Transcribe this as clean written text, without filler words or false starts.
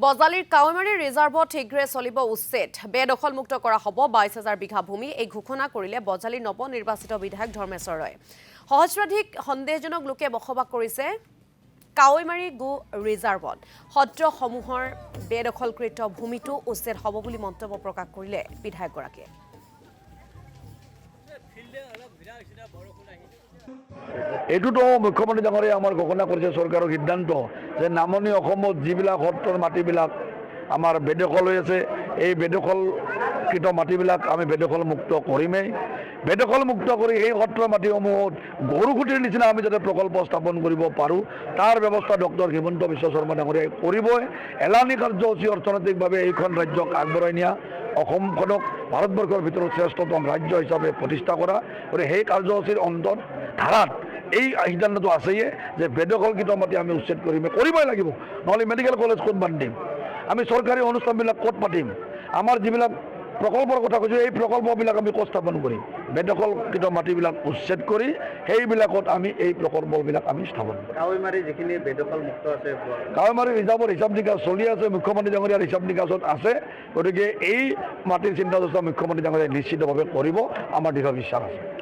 বজালিৰ কাৱৈমাৰী ৰিজাৰ্ভত শীঘ্ৰে চলিব উচ্ছেদ বেদখলমুক্ত কৰা হ'ব 22,000 বিঘা ভূমি এই ঘোষণা কৰিলে বজালিৰ নৱনিৰ্বাচিত বিধায়ক ধৰ্মেশ্বৰ ৰয় সহস্ৰাধিক সন্দেহজনক লোকে বসবাস কৰিছে কাৱৈমাৰী গো ৰিজাৰ্ভত সত্ৰসমূহৰ বেদখলকৃত ভূমিটো উচ্ছেদ হ'ব বুলি মন্তব্য প্ৰকাশ কৰিলে বিধায়কগৰাকীয়ে এইটোতো মুখ্যমন্ত্ৰী ডাঙৰীয়া আমাৰ ঘোষণা কৰিছে চৰকাৰৰ সিদ্ধান্ত যে নামনি অসমত যিবিলাক সত্ৰৰ মাটিবিলাক আমাৰ বেদখল হৈ আছে এই বেদখলকৃত মাটিবিলাক আমি বেদখল মুক্ত কৰিমেই বেদখল মুক্ত কৰি এই সত্ৰৰ মাটিসমূহত গৰুখুটিৰ নিচিনা আমি যাতে প্ৰকল্প স্থাপন কৰিব পাৰোঁ তাৰ ব্যৱস্থা ডক্টৰ হিমন্ত বিশ্ব শৰ্মা ডাঙৰীয়াই কৰিবই এলানি কাৰ্যসূচী অৰ্থনৈতিকভাৱে এইখন ৰাজ্যক আগবঢ়াই নিয়া অসমখনক ভাৰতবৰ্ষৰ ভিতৰত শ্ৰেষ্ঠতম ৰাজ্য হিচাপে প্ৰতিষ্ঠা কৰা গতিকে সেই কাৰ্যসূচীৰ অন্তত ধাৰাত এই সিদ্ধান্তটো আছেই যে বেদখলকৃত মাটি আমি উচ্ছেদ কৰিবই লাগিব নহ'লে মেডিকেল কলেজ ক'ত বান্ধিম আমি চৰকাৰী অনুষ্ঠানবিলাক ক'ত পাতিম আমাৰ যিবিলাক প্ৰকল্পৰ কথা কৈছোঁ এই প্ৰকল্পবিলাক আমি ক'ত স্থাপন কৰিম বেদখলকৃত মাটিবিলাক উচ্ছেদ কৰি সেইবিলাকত আমি এই প্ৰকল্পবিলাক আমি স্থাপন কৰিম কাৱৈমাৰী যিখিনি বেদখল মুক্ত আছে কাৱৈমাৰী ৰিজাৰ্ভৰ হিচাপ নিকাচ চলি আছে মুখ্যমন্ত্ৰী ডাঙৰীয়াৰ হিচাপ নিকাচত আছে গতিকে এই মাটিৰ চিন্তা চৰ্চা মুখ্যমন্ত্ৰী ডাঙৰীয়াই নিশ্চিতভাৱে কৰিব আমাৰ দৃঢ় বিশ্বাস আছে